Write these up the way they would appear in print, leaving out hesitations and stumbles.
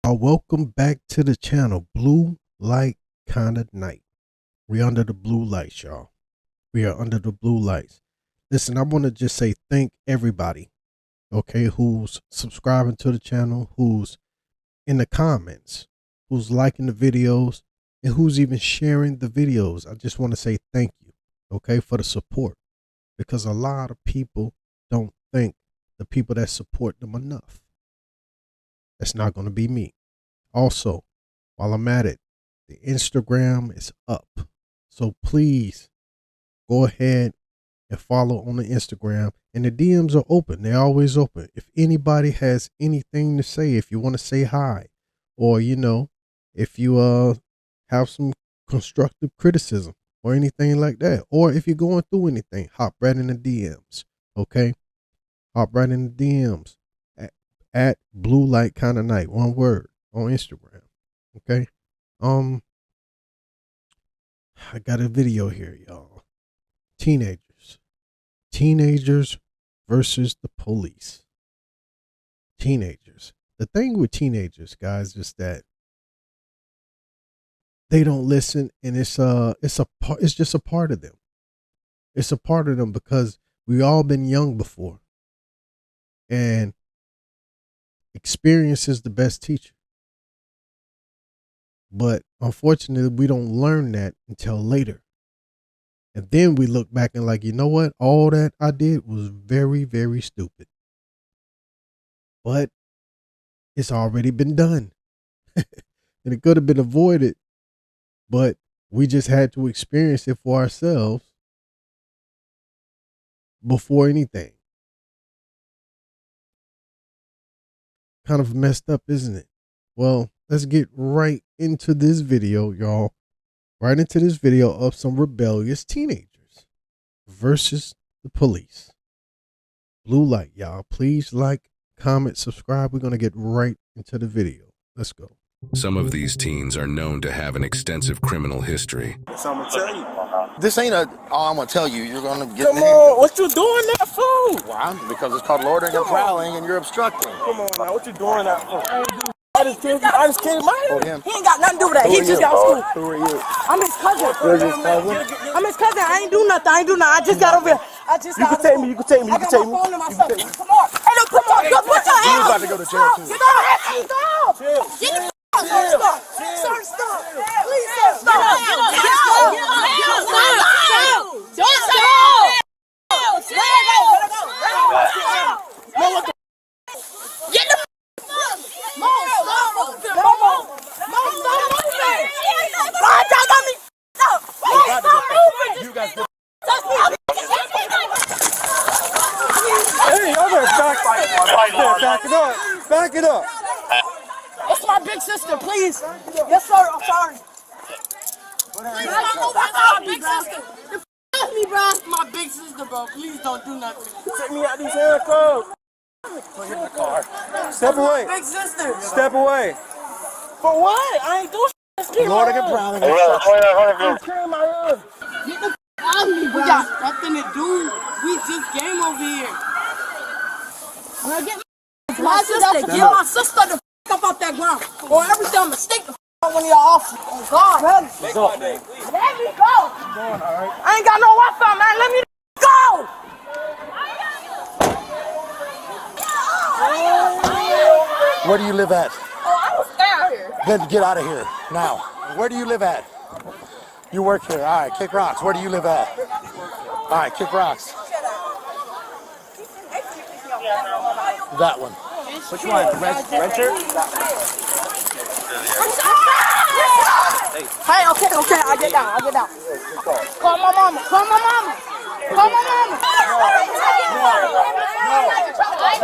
Welcome back to the channel, Blue Light Kinda Night. We under the blue lights, y'all. We are under the blue lights. Listen, I want to just say thank everybody, okay, who's subscribing to the channel, who's in the comments, who's liking the videos, and who's even sharing the videos. I just want to say thank you, okay, for the support, because a lot of people don't thank the people that support them enough. That's not going to be me. Also, while I'm at it, the Instagram is up. So please go ahead and follow on the Instagram. And the DMs are open. They're always open. If anybody has anything to say, if you want to say hi, or, you know, if you have some constructive criticism or anything like that, or if you're going through anything, hop right in the DMs. Okay? Hop right in the DMs at Blue Light Kinda Night, one word, on Instagram. Okay? I got a video here, y'all. Teenagers versus the police. Teenagers. The thing with teenagers, guys, is that they don't listen, and it's just a part of them. It's a part of them because we all been young before. And experience is the best teacher. But unfortunately, we don't learn that until later. And then we look back and like, you know what? All that I did was very, very stupid. But it's already been done. And it could have been avoided. But we just had to experience it for ourselves before anything. Kind of messed up, isn't it? Well, let's get right into this video, y'all. Right into this video of some rebellious teenagers versus the police. Blue light, y'all. Please like, comment, subscribe. We're going to get right into the video. Let's go. Some of these teens are known to have an extensive criminal history. So I'm gonna tell you. This ain't a, oh, I'm gonna tell you, you're gonna get Come on, what you doing that for? Well, because it's called loitering and prowling and you're obstructing. Come on now, what you doing that for? I just came out. Oh, him. He ain't got nothing to do with that. He just got school. Who are you? I'm his cousin. You're his cousin? I'm his cousin. I ain't do nothing. I just got over here. You can take me, you can take me, you can take me. I got my phone and my stuff. Come on. Hey, look, come on. Go put your You're hands about to go to jail too. Get off. Chill. Get the Sir, stop. Sir, stop. Please, sir, stop. Back it up. It's my big sister, please. Yes, sir. I'm sorry. That's my big sister. That's me, bro. My big sister, bro. Please don't do nothing. Take me out these handcuffs. Put him in the car. Step away. Big sister. Step away. For what? I ain't do shit. Loitering and prowling. I'm carrying my hood. Get the out of me, bro. We got nothing to do. We just game over here. Well, get my sister. Get my sister the up off that ground. Or everything I'm mistake the out one of y'all officers. Oh, God. Let me go. I ain't got no Wi-Fi, man. Let me go. Where do you live at? Oh, I was out here. Then get out of here, now. Where do you live at? You work here, all right, kick rocks. Where do you live at? All right, kick rocks. That one. Which one? Renter? Hey, okay, I get down. Call my mama.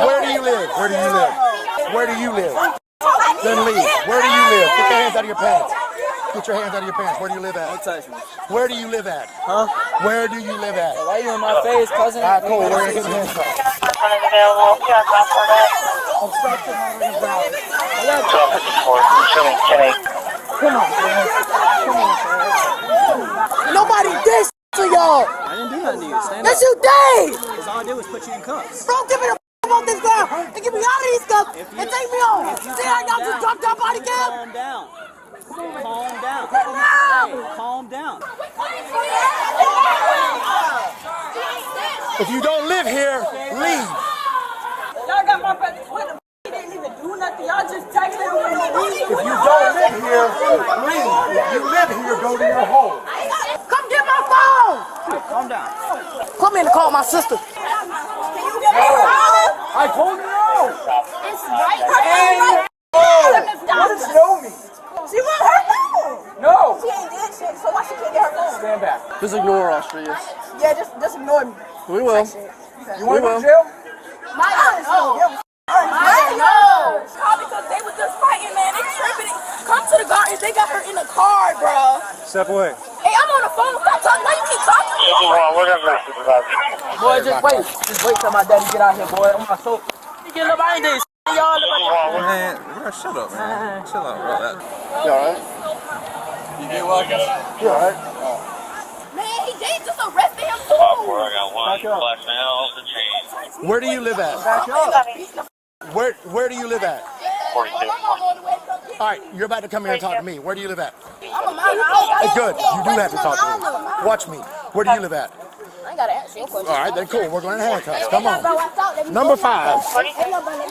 Where do you live? Then leave. Where do you live? Get your hands out of your pants. Where do you live at? Where do you live at? Huh? Where do you live at? Why you in my face, cousin? All right, cool. Where are you getting hands from? Nobody did to y'all. I didn't do nothing to you. Stand Yes, up. you did. Because all I did was put you in cuffs. Bro, give me the about this ground and get me out of these guys. cam and take me home. See how y'all just dropped that body cam? Calm down. Calm down. Calm down. If you don't live here, leave. Y'all got my brother. He didn't even do nothing. Y'all just texted him for no reason. If you don't live here, leave. If you live here, go to your home. Come get my phone. Calm down. Come in and call my sister. I told you no. It's right. What does no mean? She want her phone. No. She ain't did shit, so why she can't get her phone? Stand back. Just ignore Austrias. Yeah, just ignore me. We will. You want to go to jail? No. Probably because they was just fighting, man. They tripping. Come to the gardens. They got her in the car, bro. Step away. Hey, I'm on the phone. Stop talking. Now you keep talking. Boy, just wait. Just wait till my daddy get out here, boy. I'm my soul. You get up, I ain't this. Y'all Man, bro, shut up, man. Chill out, bro. You alright? You get walking? You alright? Man, they just arrested him too. Where do you live at? Where do you live at? 42. All right, you're about to come here and talk to me. Where do you live at? I'm a mile. Good. You do have to talk to me. Watch me. Where do you live at? I ain't gotta answer your question. All right, then cool. We're going to handcuffs. Come on. Bro, watch out. Let me Number go 5. Let me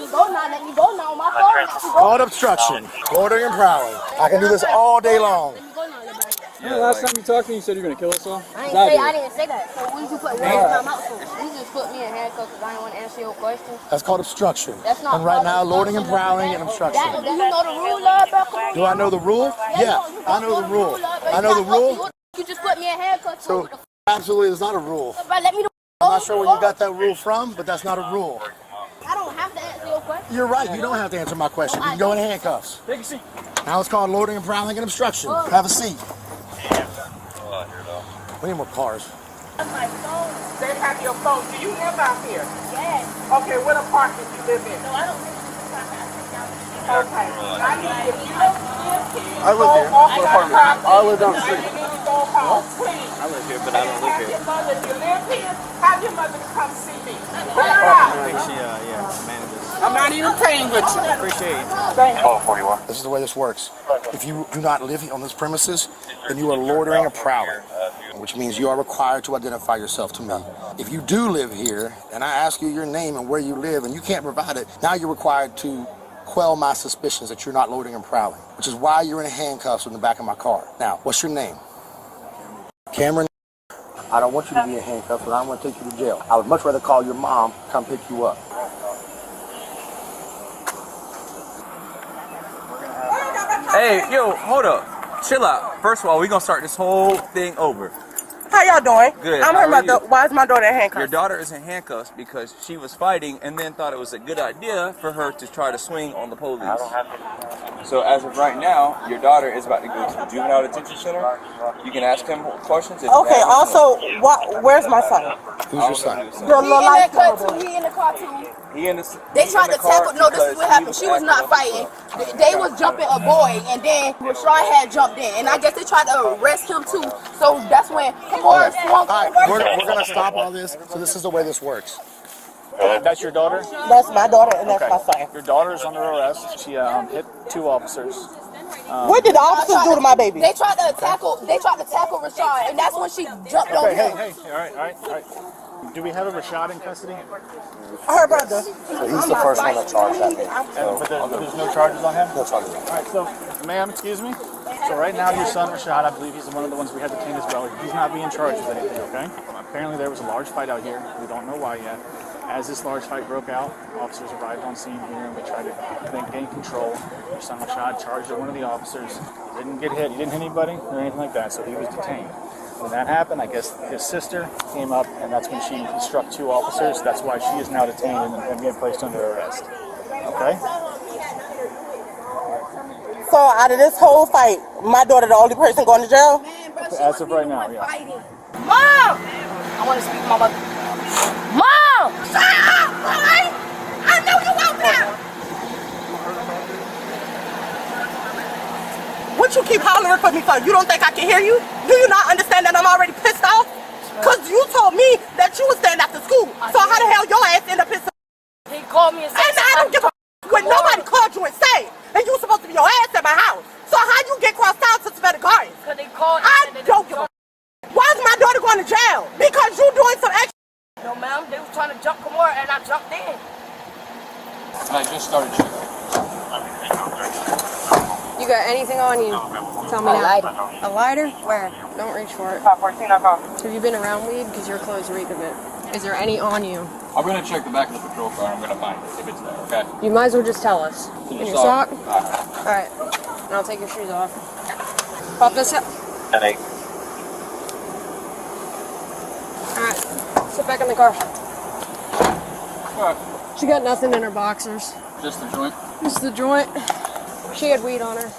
go now. Let me go now. My phone. Let me go. Called obstruction. Loitering and prowling. I can do this all day long. Let me go now. Yeah, last time you talked to me, you said you were going to kill us all. I didn't even say that. So when you put words in my mouth, you just put me in handcuffs because I didn't want to answer your question. That's called obstruction. That's not And right now, called loitering and prowling and obstruction. Do you know the rule, bro? Do I know the rule? Yeah, I know the rule. I know the rule. You just put me in handcuffs. So, absolutely, it's not a rule. Bro, let me know. I'm not sure where you got that rule from, but that's not a rule. I don't have to answer your question. You're right. You don't have to answer my question. You can go in handcuffs. Take a seat. Now it's called loitering and prowling and obstruction. Have a seat. We need more cars. My phone. They have your phone. Do you live out here? Yes. Okay, what apartment you live in? No, I don't live in this Okay. I need, if you don't live here, I live here. What apartment? I live down the street. you need to go home, please. I live here, but I don't live here. Your mother, if you live here, have your mother come see me. Pull her I out. think she, manages. I'm not even paying with you. Appreciate it. Thank you. This is the way this works. If you do not live on this premises, then you are loitering or prowling, which means you are required to identify yourself to me. If you do live here, and I ask you your name and where you live, and you can't provide it, now you're required to quell my suspicions that you're not loitering and prowling, which is why you're in handcuffs in the back of my car. Now, what's your name? Cameron. I don't want you to be in handcuffs, but I don't want to take you to jail. I would much rather call your mom, come pick you up. Hey, yo, hold up. Chill out. First of all, we're going to start this whole thing over. How y'all doing? Good. I'm How her are mother. you? Why is my daughter in Your handcuffs? daughter is in handcuffs because she was fighting and then thought it was a good idea for her to try to swing on the police. So as of right now, your daughter is about to go to the juvenile detention center. You can ask him questions. If you Okay. have Also, where's my son? Who's your son? Your little light car too. He in the car too. He in the, They he's tried in the to car tackle. No, this is because what happened. She was acting not up. fighting. They was jumping a boy, and then Rashad had jumped in, and I guess they tried to arrest him too. So that's when Horace swung. All right, we're going to stop all this. So this is the way this works. That's your daughter? That's my daughter, and that's my son. Your daughter is under arrest. She hit 2 officers. What did the officers do to my baby? They tried to tackle. They tried to tackle Rashad, and that's when she jumped on him. Hey, all right. Do we have a Rashad in custody? Her brother. So he's the first one that charged that man. But there's no charges on him? No charges. All right, so, ma'am, excuse me. So right now, your son Rashad, I believe he's one of the ones we had detained as well. He's not being charged with anything, okay? Apparently there was a large fight out here. We don't know why yet. As this large fight broke out, officers arrived on scene here and we tried to gain control. Your son Rashad charged at one of the officers. He didn't get hit. He didn't hit anybody or anything like that, so he was detained. When that happened, I guess his sister came up, and that's when he struck 2 officers. That's why she is now detained and being placed under arrest. Okay? So out of this whole fight, my daughter the only person going to jail? As of right now, yeah. Mom! I want to speak to my mother. Mom! Shut up, boy! I know you out there! What you keep hollering for me for? You don't think I can hear you? Do you not understand that I'm already pissed off? Because you told me that you was staying after school. So how the hell your ass end up pissed off? He called me and said, And I don't give a with Nobody called you insane. And you were supposed to be your ass at my house. So how you get crossed out to Savannah Gardens? Because they called. I don't give a Why is my daughter going to jail? Because you doing some extra. No, ma'am. They was trying to jump Kamora, and I jumped in. I just started shooting. You got anything on you? Tell me now. lighter. A lighter? Where? Don't reach for it. 514, I call. Have you been around weed? Because your clothes reek of it. Is there any on you? I'm gonna check the back of the patrol car. I'm gonna find it if it's there. Okay. You might as well just tell us. In In your your sock? sock? Alright. And I'll take your shoes off. Pop this up. Alright. Alright. Sit back in the car. What? She got nothing in her boxers. Just the joint. Just the joint. She had weed on her.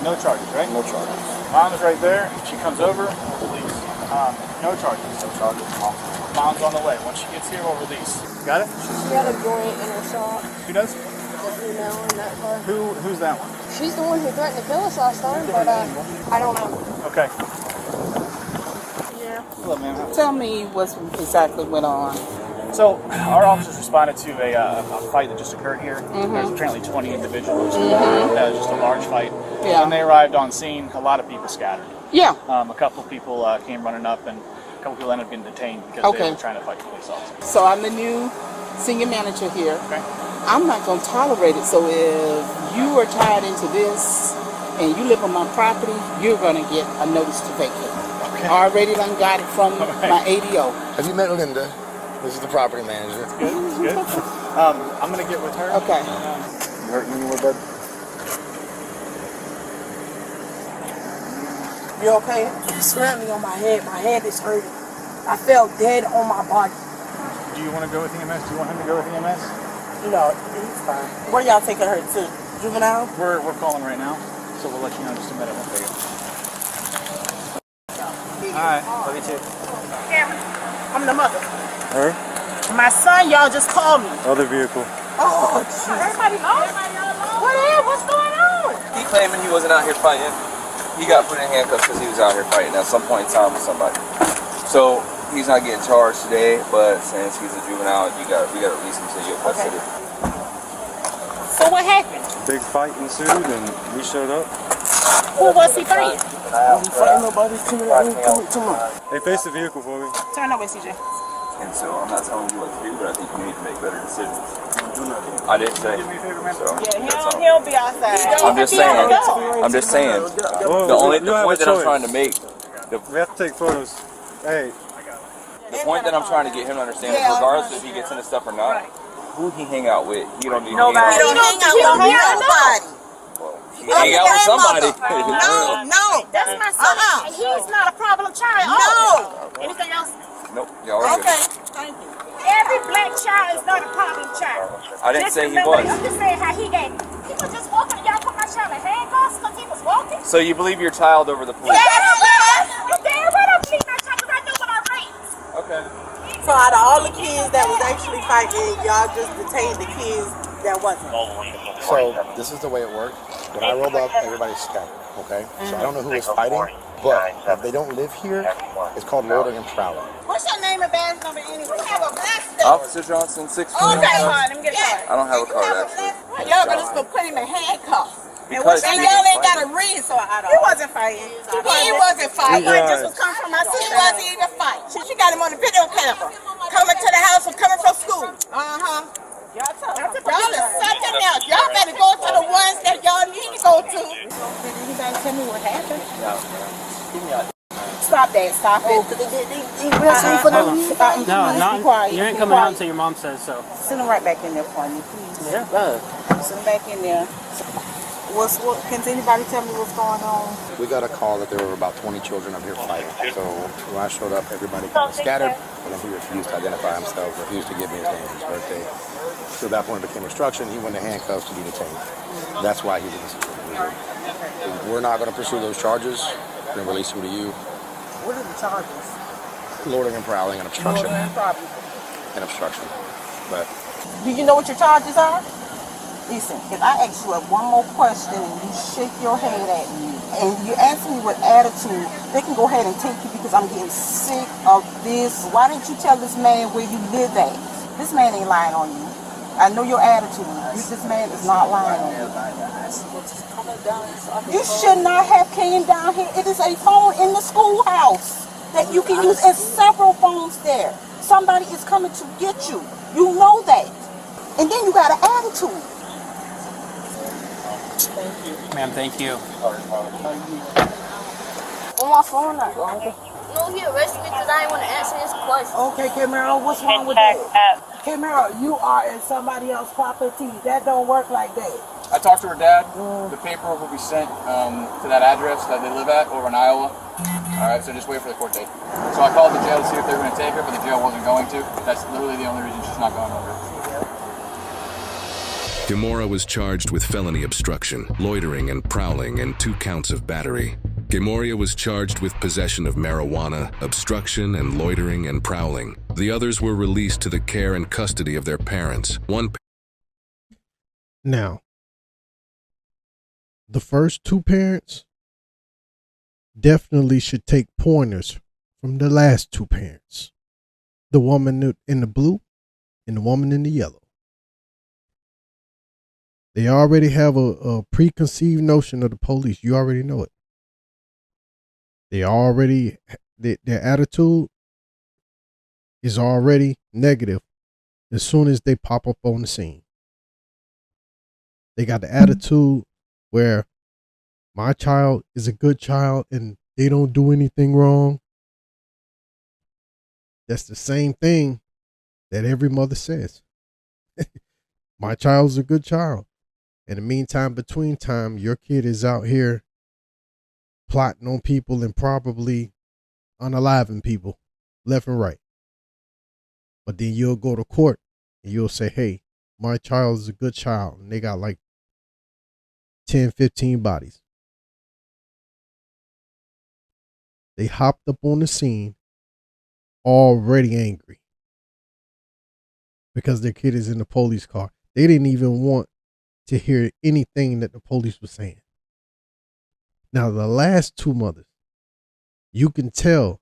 No charges, right? No charges. Mom's right there. She comes over. Release. No charges. No charges. Mom's on the way. Once she gets here, we'll release. Got it? She had a joint in her sock. Who does? The female in that car. Who's that one? She's the one who threatened to kill us last time, but I don't know. Okay. Yeah. Hello, ma'am. Tell me what exactly went on. So, our officers responded to a fight that just occurred here. There's apparently 20 individuals. Just a large fight. Yeah. When they arrived on scene, a lot of people scattered. Yeah. A couple of people came running up, and a couple people ended up getting detained because they were trying to fight police officers. So I'm the new senior manager here. Okay. I'm not going to tolerate it. So if you are tied into this and you live on my property, you're going to get a notice to vacate. Okay. I already done got it from my ADO. Have you met Linda? This is the property manager. Good. Good. I'm gonna get with her. Okay. You hurting anywhere, bud? You okay? He slammed me on my head. My head is hurting. I fell dead on my body. Do you want to go with EMS? Do you want him to go with EMS? No, he's fine. Where y'all taking her to? Juvenile? We're calling right now, so we'll let you know in just a minute. We'll figure. All right. Love you too. I'm the mother. Her? My son, y'all just called me. Other vehicle. Oh, jeez. Everybody knows? What is? What's going on? He claiming he wasn't out here fighting. He got put in handcuffs because he was out here fighting at some point in time with somebody. So he's not getting charged today, but since he's a juvenile, we got to release him to your custody. So what happened? Big fight ensued and we showed up. Who was he fighting? He fighting nobody. Come on. They faced the vehicle for me. Turn over, CJ. And so I'm not telling you what to do, but I think you need to make better decisions. I didn't say. So He'll be outside. I'm just saying. Well, The only you have point a that I'm choice. trying to make. We have to take photos. Hey, The point that I'm trying to get him to understand is regardless if he gets into stuff or not, who he hang out with, he don't need to hang out with. He don't hang out with nobody. He hang out with somebody. No. That's my son. He's not a problem child. No. Anything else? Nope, y'all are Okay. good. Thank you. Every black child is not a problem child. I didn't say he was. I'm just saying how he was just walking and y'all put my child in handcuffs because he was walking. So you believe your child over the police? You damn right I believe my child because I know what I raised. Okay. So out of all the kids that was actually fighting, y'all just detained the kids that wasn't. So this is the way it worked. When I rolled up, everybody scattered. Okay. So I don't know who was fighting, but if they don't live here, it's called loitering and prowling. What's your name and badge number anyway? You have a black Officer Johnson, 6 Okay. Let me get a card. I don't have a card actually. Y'all just gonna put him in handcuffs. Because And y'all ain't got a reason, so I don't. He wasn't fighting. He wasn't fighting. He Just was coming from my sister. He wasn't even fighting. She got him on the video camera. Coming to the house and coming from school. Y'all is something else. Y'all better go to the ones that y'all need to go to. Did anybody tell me what happened? Stop that. Stop it. No, you ain't coming out until your mom says so. Send him right back in there for me, please. Yeah. Send him back in there. Can anybody tell me what's going on? We got a call that there were about 20 children up here fighting. So when I showed up, everybody kind of scattered, and then he refused to identify himself, refused to give me his name and his birthday. So at that point it became obstruction. He went to handcuffs to be detained. That's why he's in this situation. We're not going to pursue those charges. We're going to release him to you. What are the charges? Loitering and prowling and obstruction. Problem. And obstruction. But Do you know what your charges are? Listen, if I ask you one more question and you shake your head at me and you ask me with attitude, they can go ahead and take you because I'm getting sick of this. Why didn't you tell this man where you live at? This man ain't lying on you. I know your attitude. This man is not lying on you. You should not have came down here. It is a phone in the schoolhouse that you can use, and several phones there. Somebody is coming to get you. You know that. And then you got an attitude. Thank you. Ma'am, thank you. On my phone, no, he arrested me because I didn't want to answer his question. Okay, Camaro, what's wrong with that? Camaro, you are in somebody else's property. That don't work like that. I talked to her dad. The paperwork will be sent to that address that they live at over in Iowa. All right, so just wait for the court date. So I called the jail to see if they were going to take her, but the jail wasn't going to. That's literally the only reason she's not going over. Gamora was charged with felony obstruction, loitering and prowling, and 2 counts of battery. Gamoria was charged with possession of marijuana, obstruction, and loitering and prowling. The others were released to the care and custody of their parents. Now, the first 2 parents definitely should take pointers from the last 2 parents. The woman in the blue and the woman in the yellow. They already have a preconceived notion of the police. You already know it. Their attitude is already negative as soon as they pop up on the scene. They got the attitude where my child is a good child and they don't do anything wrong. That's the same thing that every mother says. My child's a good child. In the meantime, between time, your kid is out here plotting on people and probably unaliving people left and right. But then you'll go to court and you'll say, hey, my child is a good child. And they got like 10, 15 bodies. They hopped up on the scene already angry because their kid is in the police car. They didn't even want to hear anything that the police was saying. Now, the last 2 mothers, you can tell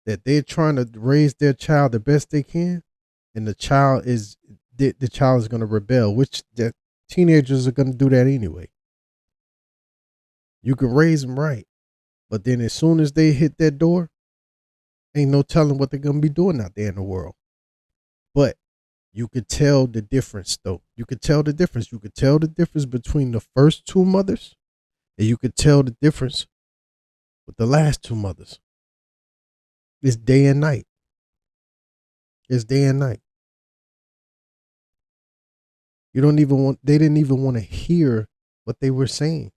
that they're trying to raise their child the best they can, and the child is going to rebel, which the teenagers are going to do that anyway. You can raise them right, but then as soon as they hit that door, ain't no telling what they're going to be doing out there in the world. But you could tell the difference, though. You could tell the difference. You could tell the difference between the first 2 mothers, and you could tell the difference with the last 2 mothers. It's day and night. It's day and night. They didn't even want to hear what they were saying.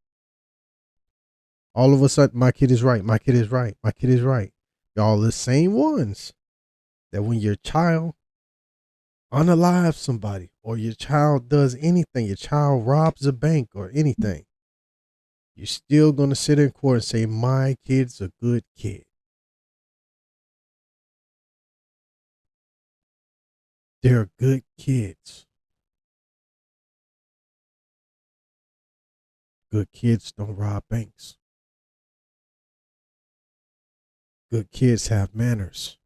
All of a sudden, my kid is right. My kid is right. My kid is right. Y'all the same ones that when your child unalive somebody or your child does anything, your child robs a bank or anything, you're still going to sit in court and say, my kid's a good kid. They're good kids. Good kids don't rob banks. Good kids have manners.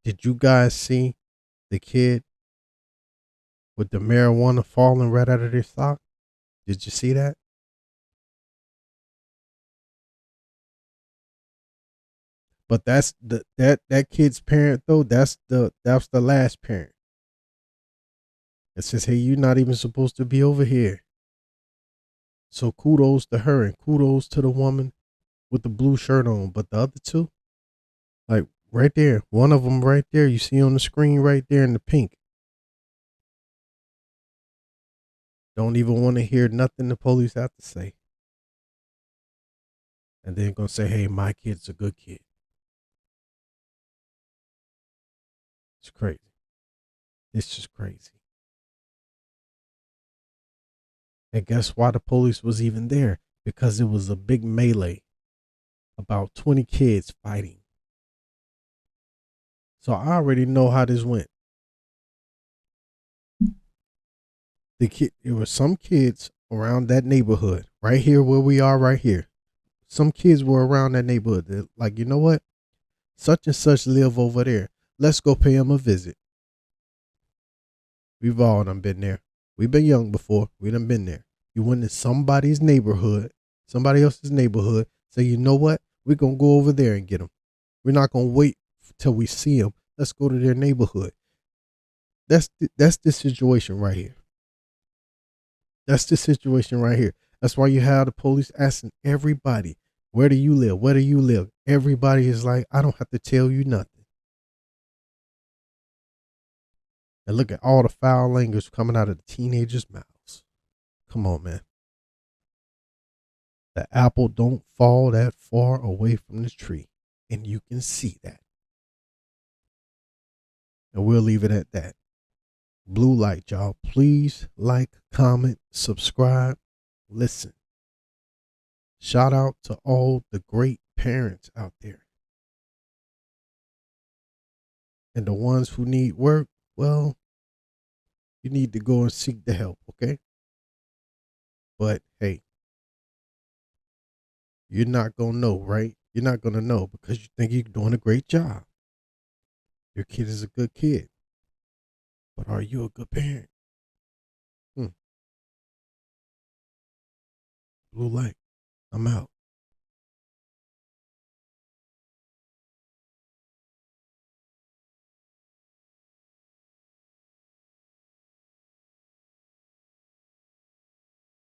Did you guys see the kid with the marijuana falling right out of their sock? Did you see that? But that's that kid's parent though. That's the last parent. It says, hey, you're not even supposed to be over here. So kudos to her and kudos to the woman with the blue shirt on. But the other 2, like right there, one of them right there, you see on the screen right there in the pink. Don't even want to hear nothing the police have to say. And then gonna say, hey, my kid's a good kid. It's crazy. It's just crazy. And guess why the police was even there? Because it was a big melee. About 20 kids fighting. So I already know how this went. There were some kids around that neighborhood, right here where we are right here. Some kids were around that neighborhood. They're like, you know what? Such and such live over there. Let's go pay them a visit. We've all done been there. We've been young before. We done been there. You went in somebody's neighborhood, somebody else's neighborhood, say, you know what? We're going to go over there and get them. We're not going to wait till we see them. Let's go to their neighborhood. That's the situation right here. That's the situation right here. That's why you have the police asking everybody, where do you live? Where do you live? Everybody is like, I don't have to tell you nothing. And look at all the foul language coming out of the teenagers' mouths. Come on, man. The apple don't fall that far away from the tree. And you can see that. And we'll leave it at that. Blue light, y'all. Please like, comment, subscribe, listen. Shout out to all the great parents out there. And the ones who need work, well, you need to go and seek the help, okay? But hey, you're not going to know, right? You're not going to know because you think you're doing a great job. Your kid is a good kid. But are you a good parent? Blue light. I'm out.